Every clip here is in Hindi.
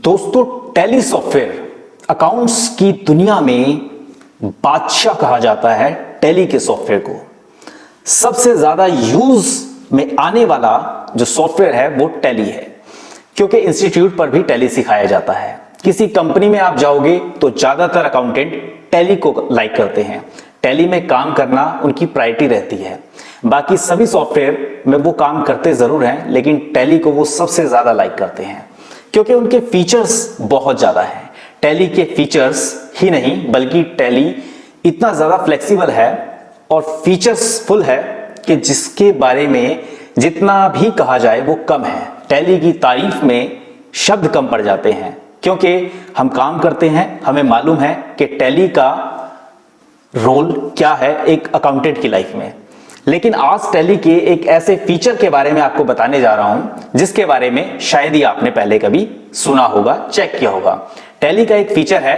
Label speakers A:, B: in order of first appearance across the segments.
A: दोस्तों, टैली सॉफ्टवेयर अकाउंट्स की दुनिया में बादशाह कहा जाता है। टैली के सॉफ्टवेयर को सबसे ज्यादा यूज में आने वाला जो सॉफ्टवेयर है वो टैली है, क्योंकि इंस्टीट्यूट पर भी टैली सिखाया जाता है। किसी कंपनी में आप जाओगे तो ज्यादातर अकाउंटेंट टैली को लाइक करते हैं। टैली में काम करना उनकी प्रायोरिटी रहती है। बाकी सभी सॉफ्टवेयर में वो काम करते जरूर हैं, लेकिन टैली को वो सबसे ज्यादा लाइक करते हैं क्योंकि उनके फीचर्स बहुत ज्यादा हैं। टैली के फीचर्स ही नहीं बल्कि टैली इतना ज्यादा फ्लेक्सिबल है और फीचर्सफुल है कि जिसके बारे में जितना भी कहा जाए वो कम है। टैली की तारीफ में शब्द कम पड़ जाते हैं क्योंकि हम काम करते हैं, हमें मालूम है कि टैली का रोल क्या है एक अकाउंटेंट की लाइफ में। लेकिन आज टैली के एक ऐसे फीचर के बारे में आपको बताने जा रहा हूं जिसके बारे में शायद ही आपने पहले कभी सुना होगा, चेक किया होगा। टैली का एक फीचर है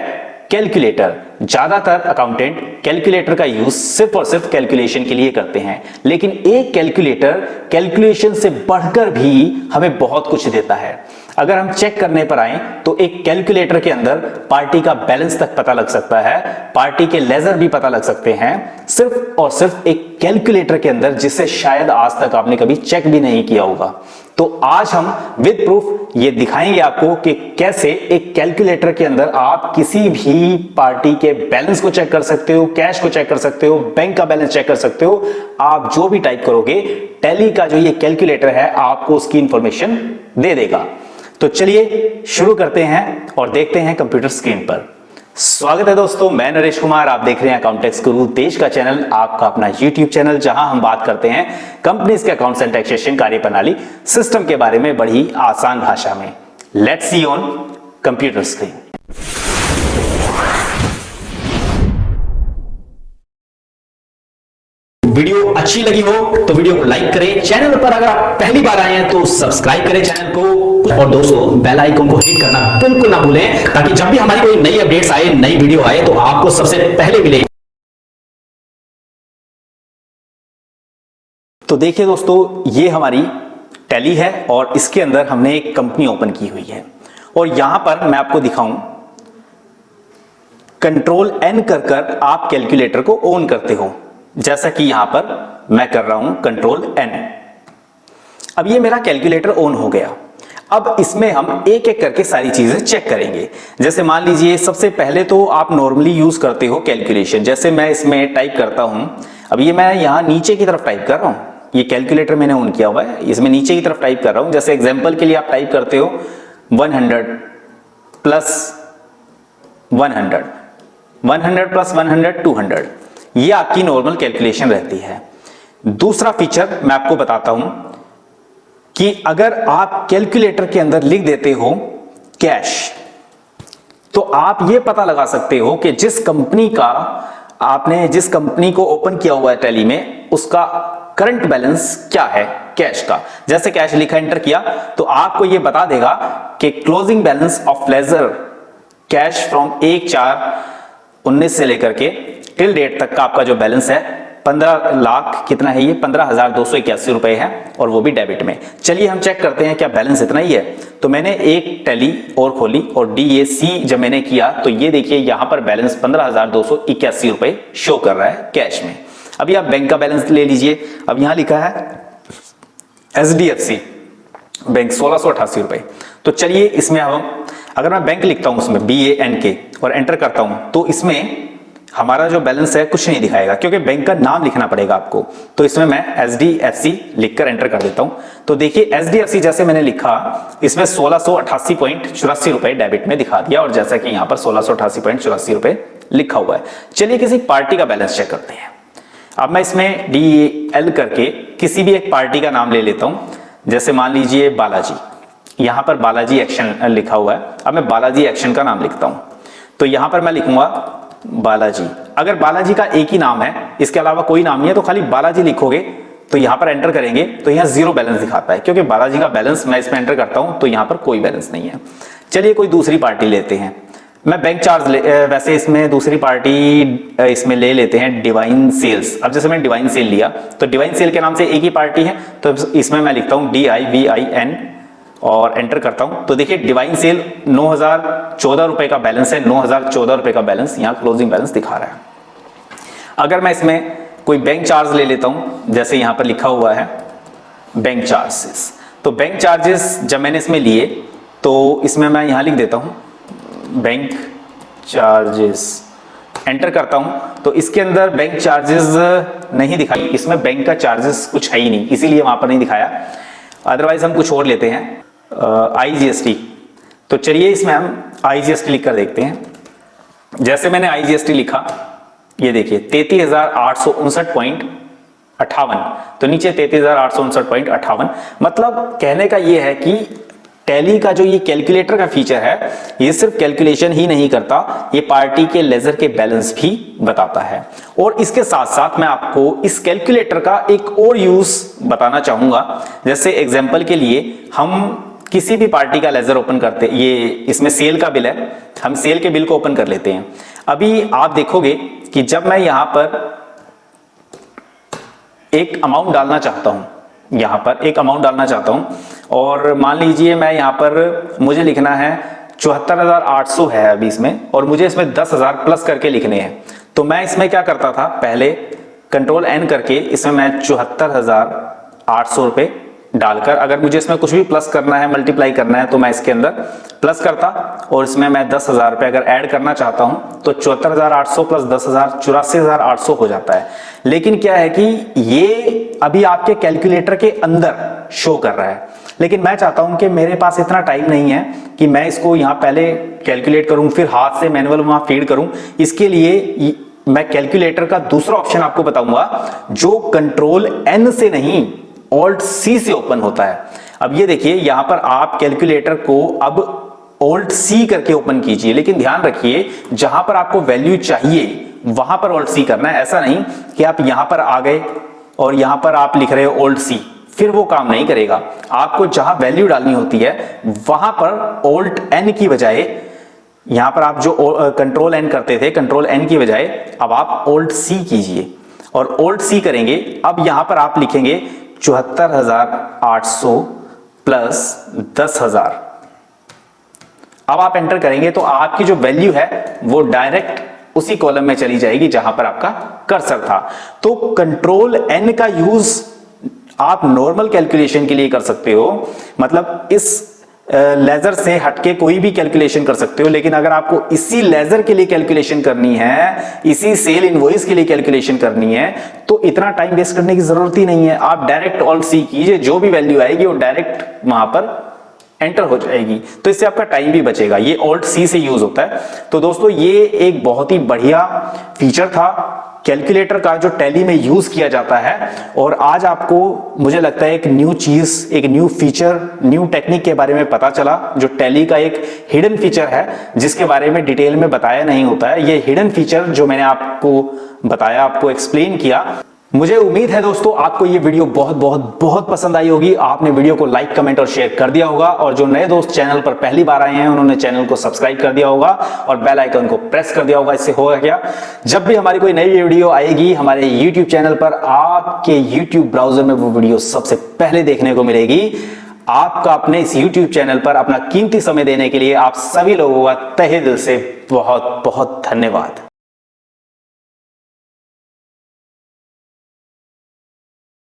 A: कैलकुलेटर। ज्यादातर अकाउंटेंट कैलकुलेटर का यूज सिर्फ और सिर्फ कैलकुलेशन के लिए करते हैं, लेकिन एक कैलकुलेटर कैलकुलेशन से बढ़कर भी हमें बहुत कुछ देता है। अगर हम चेक करने पर आए तो एक कैलकुलेटर के अंदर पार्टी का बैलेंस तक पता लग सकता है, पार्टी के लेजर भी पता लग सकते हैं, सिर्फ और सिर्फ एक कैलकुलेटर के अंदर, जिसे शायद आज तक आपने कभी चेक भी नहीं किया होगा। तो आज हम विद प्रूफ ये दिखाएंगे आपको कि कैसे एक कैलकुलेटर के अंदर आप किसी भी पार्टी के बैलेंस को चेक कर सकते हो, कैश को चेक कर सकते हो, बैंक का बैलेंस चेक कर सकते हो। आप जो भी टाइप करोगे, टैली का जो ये कैलकुलेटर है आपको उसकी इंफॉर्मेशन दे देगा। तो चलिए शुरू करते हैं और देखते हैं कंप्यूटर स्क्रीन पर। स्वागत है दोस्तों, मैं नरेश कुमार, आप देख रहे हैं अकाउंटेक्स गुरु, देश का चैनल, आपका अपना यूट्यूब चैनल, जहां हम बात करते हैं कंपनीज के अकाउंट्स एंड टैक्सेशन कार्यप्रणाली सिस्टम के बारे में बड़ी आसान भाषा में। Let's see on computer screen. Video अच्छी लगी हो तो वीडियो को लाइक करें, चैनल पर अगर आप पहली बार आए हैं तो सब्सक्राइब करें चैनल को, और दोस्तों बेल आइकन को हिट करना बिल्कुल ना भूलें ताकि जब भी हमारी कोई नई अपडेट्स आए, नई वीडियो आए तो आपको सबसे पहले मिले। तो देखिए दोस्तों, ये हमारी टैली है और इसके अंदर हमने एक कंपनी ओपन की हुई है और यहां पर मैं आपको दिखाऊं, कंट्रोल एन कर आप कैलकुलेटर को ऑन करते हो, जैसा कि यहां पर मैं कर रहा हूं कंट्रोल एन। अब ये मेरा कैलकुलेटर ऑन हो गया। अब इसमें हम एक एक करके सारी चीजें चेक करेंगे। जैसे मान लीजिए सबसे पहले तो आप नॉर्मली यूज करते हो कैलकुलेशन, जैसे मैं इसमें टाइप करता हूं। अब ये मैं यहां नीचे की तरफ टाइप कर रहा हूं, ये कैलकुलेटर मैंने ऑन किया हुआ है, इसमें नीचे की तरफ टाइप कर रहा हूं। जैसे एग्जांपल के लिए आप टाइप करते हो 100 प्लस 100, 100 प्लस 100 200, ये आपकी नॉर्मल कैलकुलेशन रहती है। दूसरा फीचर मैं आपको बताता हूं कि अगर आप कैलकुलेटर के अंदर लिख देते हो कैश, तो आप ये पता लगा सकते हो कि जिस कंपनी को ओपन किया हुआ है टैली में, उसका करंट बैलेंस क्या है कैश का। जैसे कैश लिखा, एंटर किया तो आपको ये बता देगा कि closing balance of ledger cash from 1/4/19 से लेकर के टिल डेट तक का आपका जो बैलेंस है 15 लाख कितना है, ये 15,281 रुपए है, और वो भी डेबिट में। चलिए हम चेक करते हैं क्या बैलेंस इतना ही है। तो मैंने एक टैली और खोली और DAC जब मैंने किया तो ये देखिए यहां पर बैलेंस 15,281 रुपए शो कर रहा है कैश में। अभी आप बैंक का बैलेंस ले लीजिए। अब यहां लिखा है HDFC बैंक 1688 रुपए। तो चलिए इसमें अब अगर मैं बैंक लिखता हूं उसमें BANK और एंटर करता हूं तो इसमें हमारा जो बैलेंस है कुछ नहीं दिखाएगा, क्योंकि बैंक का नाम लिखना पड़ेगा आपको। तो इसमें मैं HDFC लिखकर एंटर कर देता हूं। तो देखिए HDFC जैसे मैंने लिखा, इसमें 1688.84 रुपए डेबिट में दिखा दिया, और जैसा कि यहां पर 1688.84 रुपए लिखा हुआ है। चलिए किसी पार्टी का बैलेंस चेक करते हैं। अब मैं इसमें DL करके किसी भी एक पार्टी का नाम ले लेता हूं। जैसे मान लीजिए बालाजी, यहां पर बालाजी एक्शन लिखा हुआ है। अब मैं बालाजी एक्शन का नाम लिखता हूं, तो यहां पर मैं लिखूंगा बालाजी। अगर बालाजी का एक ही नाम है, इसके अलावा कोई नाम नहीं है, तो खाली बालाजी लिखोगे तो यहां पर एंटर करेंगे तो यहां 0 बैलेंस दिखाता है, क्योंकि बालाजी का बैलेंस मैं इसमें एंटर करता हूं तो यहां पर कोई बैलेंस नहीं है। चलिए कोई दूसरी पार्टी लेते हैं। मैं बैंक चार्ज वैसे इसमें दूसरी पार्टी इसमें ले लेते हैं डिवाइन सेल्स। अब जैसे मैंने डिवाइन सेल लिया तो डिवाइन सेल के नाम से एक ही पार्टी है, तो इसमें मैं लिखता हूं DIVIN और एंटर करता हूं तो देखिए डिवाइन सेल 9,014 रुपए का बैलेंस है, 9,014 रुपए का बैलेंस यहां क्लोजिंग बैलेंस दिखा रहा है। अगर मैं इसमें कोई बैंक चार्ज ले लेता हूं, जैसे यहां पर लिखा हुआ है बैंक चार्जेस, तो बैंक चार्जेस जब मैंने इसमें लिए तो इसमें मैं यहां लिख देता हूं बैंक चार्जेस, एंटर करता हूं तो इसके अंदर बैंक चार्जेस नहीं दिखाई, इसमें बैंक का चार्जेस कुछ है ही नहीं, इसीलिए वहां पर नहीं दिखाया। अदरवाइज हम कुछ और लेते हैं IGST, तो चलिए इसमें हम IGST लिख कर देखते हैं। जैसे मैंने IGST लिखा, ये देखिए 33,859.58, तो नीचे 33,859.58, मतलब कहने का ये है कि टैली का जो ये कैलकुलेटर का फीचर है, ये सिर्फ कैलकुलेशन ही नहीं करता, ये पार्टी के लेजर के बैलेंस भी बताता है। और इसके साथ साथ मैं आपको इस कैलकुलेटर का एक और यूज बताना चाहूंगा। जैसे एग्जांपल के लिए हम किसी भी पार्टी का लेजर ओपन करते, ये इसमें सेल का बिल है, हम सेल के बिल को ओपन कर लेते हैं। अभी आप देखोगे कि जब मैं यहां पर एक अमाउंट डालना चाहता हूं, यहां पर एक अमाउंट डालना चाहता हूं और मान लीजिए मैं यहां पर मुझे लिखना है 74,800 है अभी इसमें, और मुझे इसमें 10,000 प्लस करके लिखने हैं। तो मैं इसमें क्या करता था, पहले कंट्रोल N करके इसमें मैं 74,800 रुपए डालकर, अगर मुझे इसमें कुछ भी प्लस करना है, मल्टीप्लाई करना है, तो मैं इसके अंदर प्लस करता और इसमें मैं 10,000 रुपए अगर ऐड करना चाहता हूं तो 74,800 प्लस 10,000 84,800 हो जाता है। लेकिन क्या है कि ये अभी आपके कैलकुलेटर के अंदर शो कर रहा है, लेकिन मैं चाहता हूं कि मेरे पास इतना टाइम नहीं है कि मैं इसको यहां पहले कैलकुलेट करूं फिर हाथ से मैनुअल वहां फीड करूं। इसके लिए मैं कैलकुलेटर का दूसरा ऑप्शन आपको बताऊंगा जो कंट्रोल N से नहीं Alt C से ओपन होता है। अब ये देखिए यहां पर आप कैलकुलेटर को अब Alt C करके ओपन कीजिए, लेकिन ध्यान रखिए जहां पर आपको वैल्यू चाहिए वहां पर Alt C करना है। ऐसा नहीं कि आप यहां पर आ गए और यहां पर आप लिख रहे हो Alt C, फिर वो काम नहीं करेगा। आपको जहां वैल्यू डालनी होती है वहां पर Alt N की बजाय, यहां पर आप जो कंट्रोल N करते थे, कंट्रोल N की बजाय अब आप Alt C कीजिए और Alt C करेंगे। अब यहां पर आप लिखेंगे 74,800 प्लस 10,000। अब आप एंटर करेंगे तो आपकी जो वैल्यू है वो डायरेक्ट उसी कॉलम में चली जाएगी जहां पर आपका कर्सर था। तो कंट्रोल N का यूज आप नॉर्मल कैलकुलेशन के लिए कर सकते हो, मतलब इस लेजर से हटके कोई भी कैलकुलेशन कर सकते हो। लेकिन अगर आपको इसी लेजर के लिए कैलकुलेशन करनी है, इसी सेल इनवॉइस के लिए कैलकुलेशन करनी है, तो इतना टाइम वेस्ट करने की जरूरत ही नहीं है। आप डायरेक्ट Alt C कीजिए, जो भी वैल्यू आएगी वो डायरेक्ट वहां पर एंटर हो जाएगी, तो इससे आपका टाइम भी बचेगा। ये Alt C से यूज होता है। तो दोस्तों ये एक बहुत ही बढ़िया फीचर था कैलकुलेटर का जो टैली में यूज किया जाता है। और आज आपको मुझे लगता है एक न्यू चीज, एक न्यू फीचर, न्यू टेक्निक के बारे में पता चला, जो टैली का एक हिडन फीचर है जिसके बारे में डिटेल में बताया नहीं होता है। ये हिडन फीचर जो मैंने आपको बताया, आपको एक्सप्लेन किया, मुझे उम्मीद है दोस्तों आपको ये वीडियो बहुत बहुत बहुत पसंद आई होगी। आपने वीडियो को लाइक, कमेंट और शेयर कर दिया होगा, और जो नए दोस्त चैनल पर पहली बार आए हैं उन्होंने चैनल को सब्सक्राइब कर दिया होगा और बेल आइकन को प्रेस कर दिया होगा। इससे होगा क्या, जब भी हमारी कोई नई वीडियो आएगी हमारे YouTube चैनल पर, आपके YouTube ब्राउजर में वो वीडियो सबसे पहले देखने को मिलेगी। आपका अपने इस YouTube चैनल पर अपना कीमती समय देने के लिए आप सभी लोगों का तहे दिल से बहुत बहुत धन्यवाद।